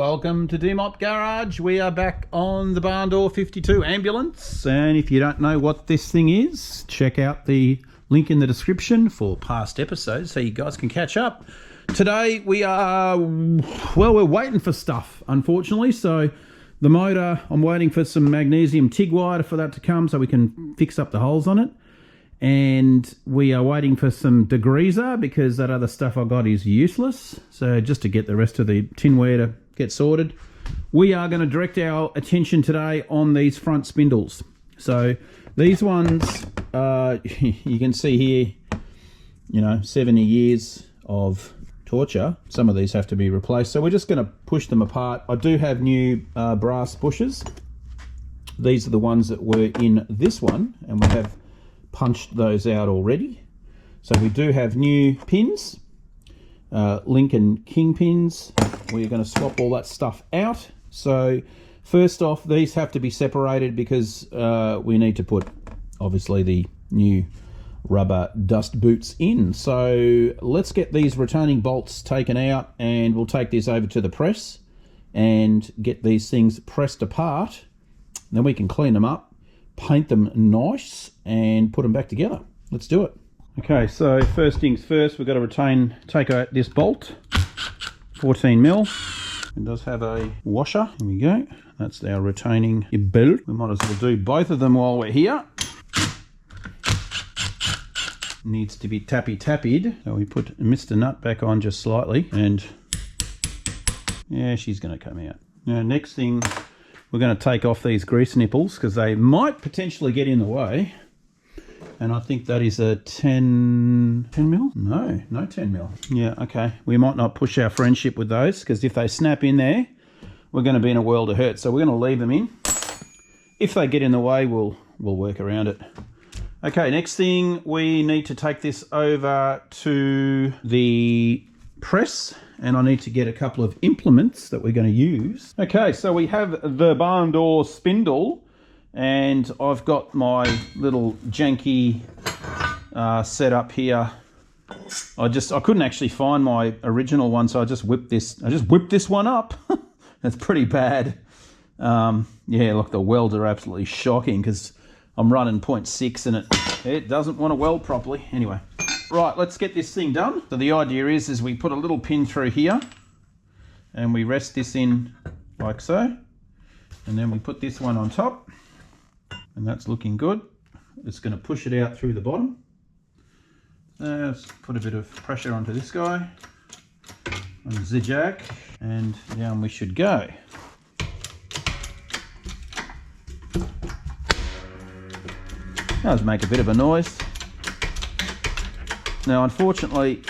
welcome to DMOP Garage. We are back on the Barn Door 52 ambulance, and if you don't know what this thing is, check out the link in the description for past episodes so you guys can catch up. Today we are, well, we're waiting for stuff, unfortunately. So the motor, I'm waiting for some magnesium TIG wire for that to come so we can fix up the holes on it. And we are waiting for some degreaser because that other stuff I got is useless. So just to get the rest of the tinware to get sorted, we are going to direct our attention today on these front spindles. So these ones, you can see here, you know, 70 years of torture. Some of these have to be replaced. So we're just going to push them apart. I do have new brass bushes. These are the ones that were in this one, and we have punched those out already. So we do have new pins, link and king pins. We're going to swap all that stuff out. So first off, these have to be separated because we need to put obviously the new rubber dust boots in. So let's get these retaining bolts taken out, and we'll take this over to the press and get these things pressed apart. Then we can clean them up, paint them nice, and put them back together. Let's do it. Okay, so first things first, we've got to take out this bolt, 14 mil. It does have a washer. Here we go. That's our retaining bolt. We might as well do both of them while we're here. Needs to be tappy-tappied. So we put Mr. Nut back on just slightly, and yeah, she's going to come out. Now, next thing, we're going to take off these grease nipples because they might potentially get in the way. And I think that is a 10 mil? No 10 mil. Yeah, okay. We might not push our friendship with those because if they snap in there, we're going to be in a world of hurt. So we're going to leave them in. If they get in the way, we'll work around it. Okay, next thing, we need to take this over to the press, and I need to get a couple of implements that we're going to use. Okay, so we have the barn door spindle, and I've got my little janky setup here. I couldn't actually find my original one, so I just whipped this one up. That's pretty bad. Yeah, look, the welds are absolutely shocking because I'm running 0.6 and it doesn't want to weld properly. Anyway, right, let's get this thing done. So the idea is we put a little pin through here and we rest this in like so. And then we put this one on top, and that's looking good. It's going to push it out through the bottom. Let's put a bit of pressure onto this guy on the zigzag, and down we should go. Does make a bit of a noise. Now, unfortunately,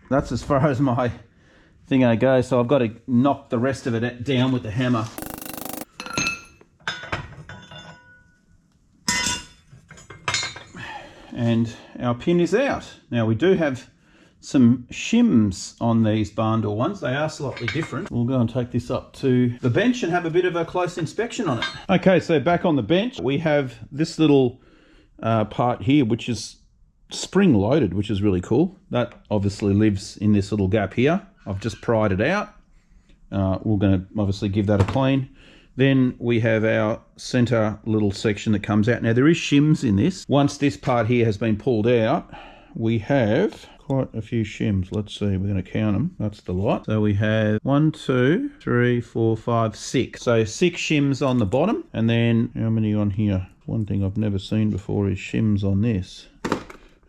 that's as far as my thing going to go, so I've got to knock the rest of it down with the hammer. And our pin is out. Now, we do have some shims on these barn door ones. They are slightly different. We'll go and take this up to the bench and have a bit of a close inspection on it. Okay, so back on the bench, we have this little part here, which is spring loaded, which is really cool. That obviously lives in this little gap here. I've just pried it out. We're going to obviously give that a clean. Then we have our center little section that comes out. Now, there is shims in this. Once this part here has been pulled out, we have quite a few shims. Let's see, we're going to count them. That's the lot. So we have 1, 2, 3, 4, 5, 6. So 6 shims on the bottom. And then how many on here? One thing I've never seen before is shims on this.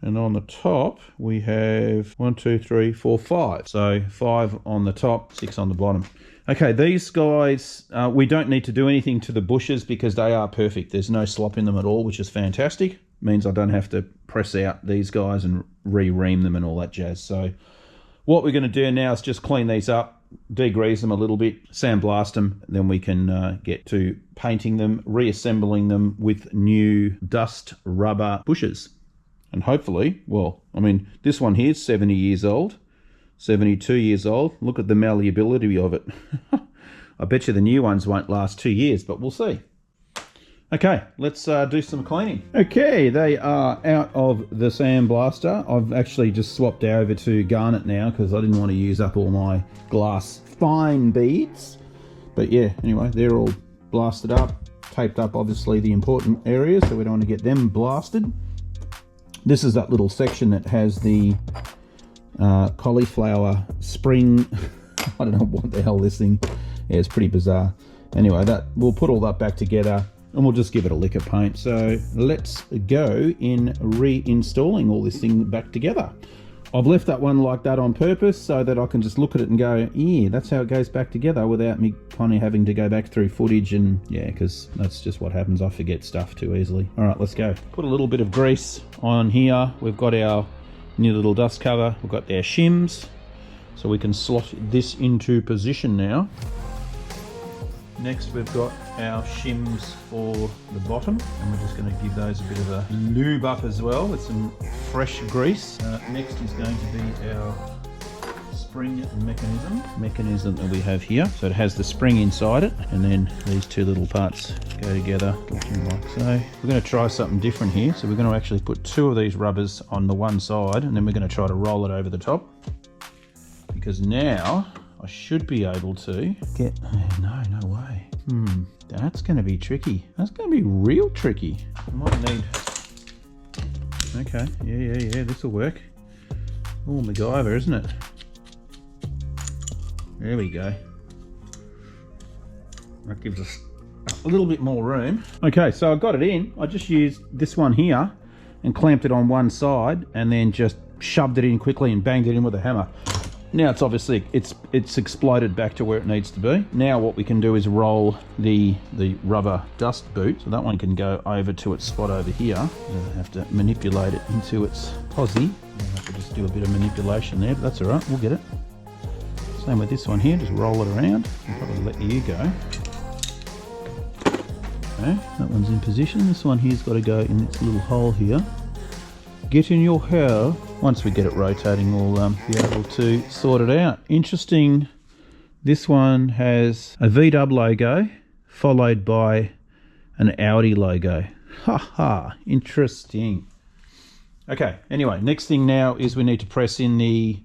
And on the top, we have 1, 2, 3, 4, 5. So 5 on the top, 6 on the bottom. Okay, these guys, we don't need to do anything to the bushes because they are perfect. There's no slop in them at all, which is fantastic. Means I don't have to press out these guys and re-ream them and all that jazz. So what we're going to do now is just clean these up, degrease them a little bit, sandblast them, then we can get to painting them, reassembling them with new dust rubber bushes. And hopefully, well, I mean, this one here is 70 years old, 72 years old. Look at the malleability of it. I bet you the new ones won't last 2 years, but we'll see. Okay, let's do some cleaning. Okay, they are out of the sandblaster. I've actually just swapped over to garnet now because I didn't want to use up all my glass fine beads. But yeah, anyway, they're all blasted up, taped up obviously the important areas, so we don't want to get them blasted. This is that little section that has the cauliflower spring. I don't know what the hell this thing. Yeah, it's pretty bizarre. Anyway, that we'll put all that back together and we'll just give it a lick of paint. So let's go in reinstalling all this thing back together. I've left that one like that on purpose so that I can just look at it and go, yeah, that's how it goes back together, without me kind of having to go back through footage. And yeah, because that's just what happens. I forget stuff too easily. All right, let's go. Put a little bit of grease on here. We've got our new little dust cover. We've got our shims, so we can slot this into position now. Next, we've got our shims for the bottom, and we're just going to give those a bit of a lube up as well with some fresh grease. Next is going to be our spring mechanism that we have here. So it has the spring inside it, and then these two little parts go together looking like so. We're going to try something different here. So we're going to actually put two of these rubbers on the one side, and then we're going to try to roll it over the top, because now I should be able to get... No way. That's going to be tricky. That's going to be real tricky. I might need... Okay, yeah, this will work. Oh, MacGyver, isn't it? There we go. That gives us a little bit more room. Okay, so I got it in. I just used this one here and clamped it on one side and then just shoved it in quickly and banged it in with a hammer. Now it's obviously, it's exploded back to where it needs to be. Now what we can do is roll the rubber dust boot. So that one can go over to its spot over here. I have to manipulate it into its posi. I have to just do a bit of manipulation there, but that's all right, we'll get it. Same with this one here, just roll it around. I'll probably let you go. Okay, that one's in position. This one here's got to go in this little hole here. Get in your hair. Once we get it rotating, we'll be able to sort it out. Interesting, this one has a VW logo followed by an Audi logo. Ha, interesting. Okay, anyway, next thing now is we need to press in the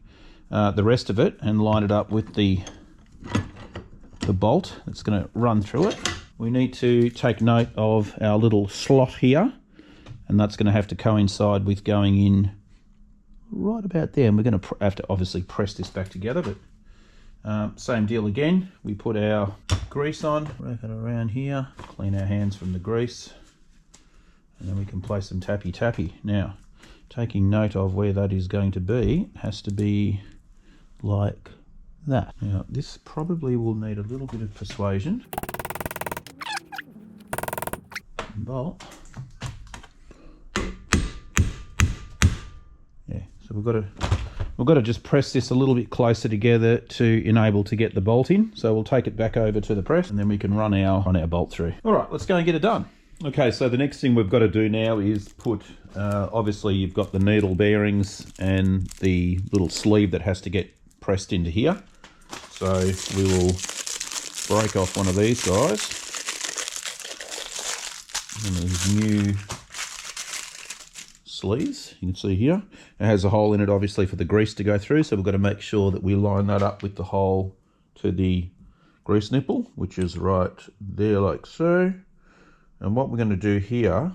rest of it and line it up with the bolt that's going to run through it. We need to take note of our little slot here, and that's going to have to coincide with going in right about there, and we're going to have to obviously press this back together, but same deal again. We put our grease on, wrap it around here, clean our hands from the grease, and then we can place some tappy. Now, taking note of where that is going to be, it has to be like that. Now, this probably will need a little bit of persuasion. Bolt. So we've got to just press this a little bit closer together to enable to get the bolt in. So we'll take it back over to the press, and then we can run our bolt through. All right, let's go and get it done. Okay, so the next thing we've got to do now is put, obviously you've got the needle bearings and the little sleeve that has to get pressed into here. So we will break off one of these guys. And these new sleeves, you can see here, it has a hole in it obviously for the grease to go through, so we've got to make sure that we line that up with the hole to the grease nipple, which is right there like so. And what we're going to do here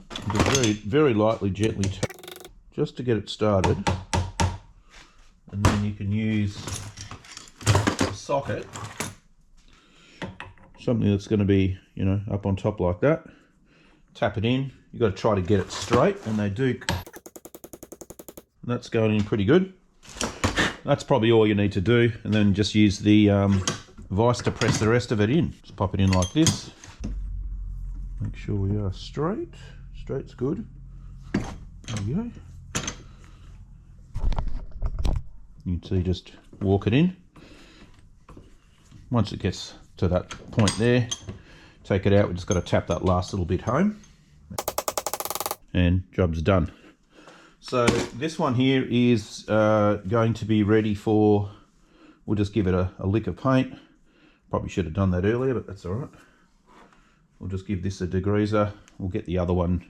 is very lightly, gently tap just to get it started, and then you can use a socket, something that's going to be, you know, up on top like that. Tap it in. You've got to try to get it straight, and they do. That's going in pretty good. That's probably all you need to do, and then just use the vise to press the rest of it in. Just pop it in like this. Make sure we are straight. Straight's good. There we go. You can see, just walk it in. Once it gets to that point there, take it out. We've just got to tap that last little bit home, and job's done. So this one here is going to be ready for, we'll just give it a lick of paint. Probably should have done that earlier, but that's all right. we'll just give this a degreaser. We'll get the other one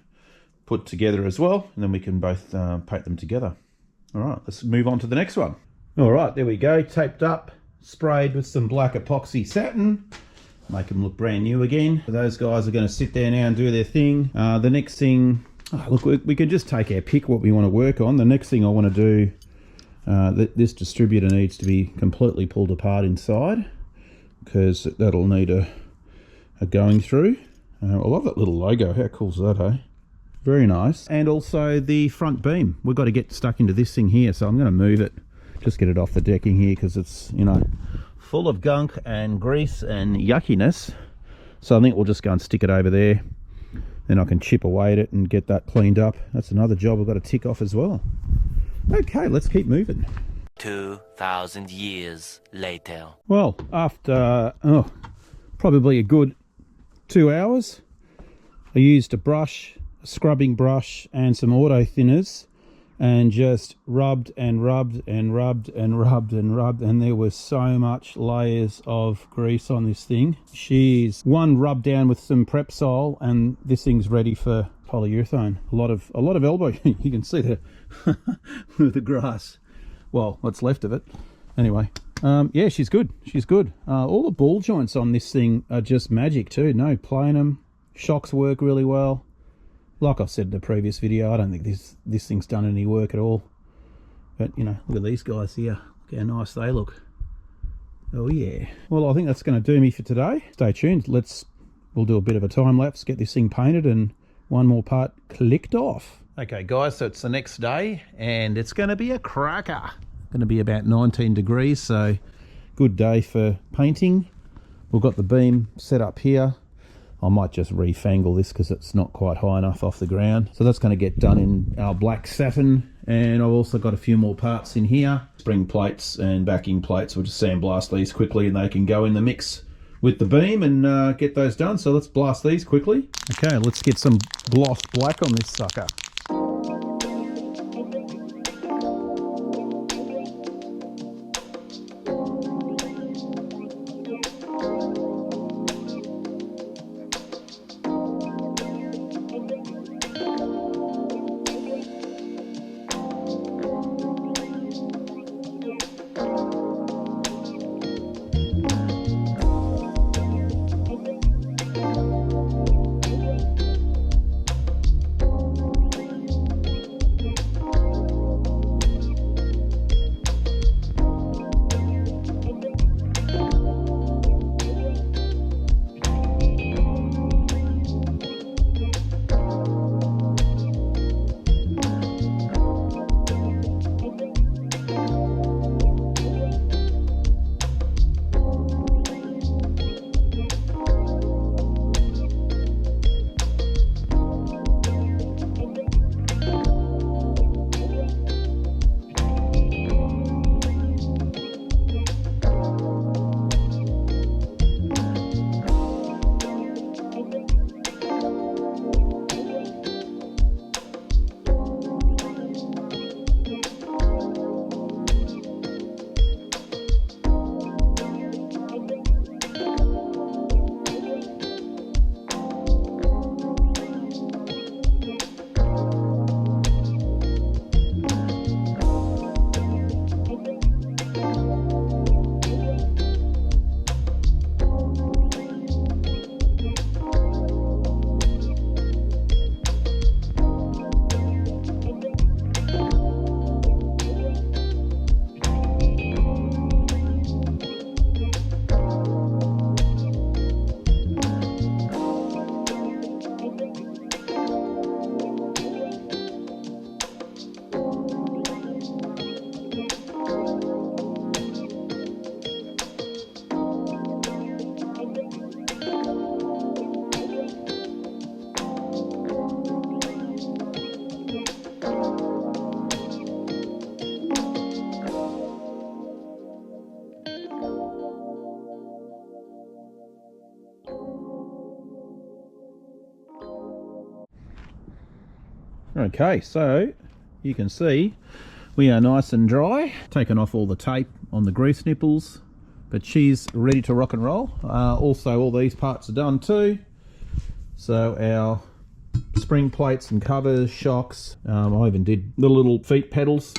put together as well, and then we can both paint them together. All right, let's move on to the next one. All right, there we go, taped up, sprayed with some black epoxy satin. Make them look brand new again. Those guys are going to sit there now and do their thing. The next thing, look, we can just take our pick what we want to work on. The next thing I want to do, this distributor needs to be completely pulled apart inside, because that'll need a going through. I love that little logo. How cool is that, eh? Very nice. And also the front beam. We've got to get stuck into this thing here, so I'm going to move it. Just get it off the decking here, because it's, you know, full of gunk and grease and yuckiness. So I think we'll just go and stick it over there. Then I can chip away at it and get that cleaned up. That's another job I've got to tick off as well. Okay, let's keep moving. 2,000 years later. Well, after probably a good 2 hours, I used a brush, a scrubbing brush, and some auto thinners, and just rubbed and rubbed and rubbed and rubbed and rubbed, and there was so much layers of grease on this thing. She's one rubbed down with some Prepsol, and this thing's ready for polyurethane. A lot of elbow. You can see the grass. Well, what's left of it. Anyway, yeah, she's good. She's good. All the ball joints on this thing are just magic too. No playing them. Shocks work really well. Like I said in the previous video, I don't think this thing's done any work at all. But, you know, look at these guys here. Look how nice they look. Oh, yeah. Well, I think that's going to do me for today. Stay tuned. We'll do a bit of a time lapse, get this thing painted, and one more part clicked off. Okay, guys, so it's the next day, and it's going to be a cracker. Going to be about 19 degrees, so good day for painting. We've got the beam set up here. I might just refangle this because it's not quite high enough off the ground. So that's going to get done in our black satin. And I've also got a few more parts in here. Spring plates and backing plates. We'll just sandblast these quickly and they can go in the mix with the beam and get those done. So let's blast these quickly. Okay, let's get some glossed black on this sucker. Okay, so you can see we are nice and dry. Taken off all the tape on the grease nipples, but she's ready to rock and roll. Also, all these parts are done too. So our spring plates and covers, shocks. I even did the little feet pedals.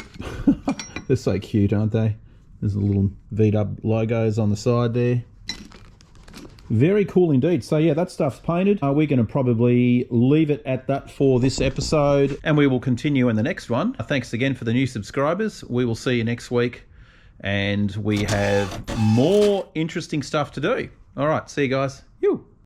They're so cute, aren't they? There's the little VW logos on the side there. Very cool indeed. So yeah, that stuff's painted. We're going to probably leave it at that for this episode, and we will continue in the next one. Thanks again for the new subscribers. We will see you next week, and we have more interesting stuff to do. All right, see you guys.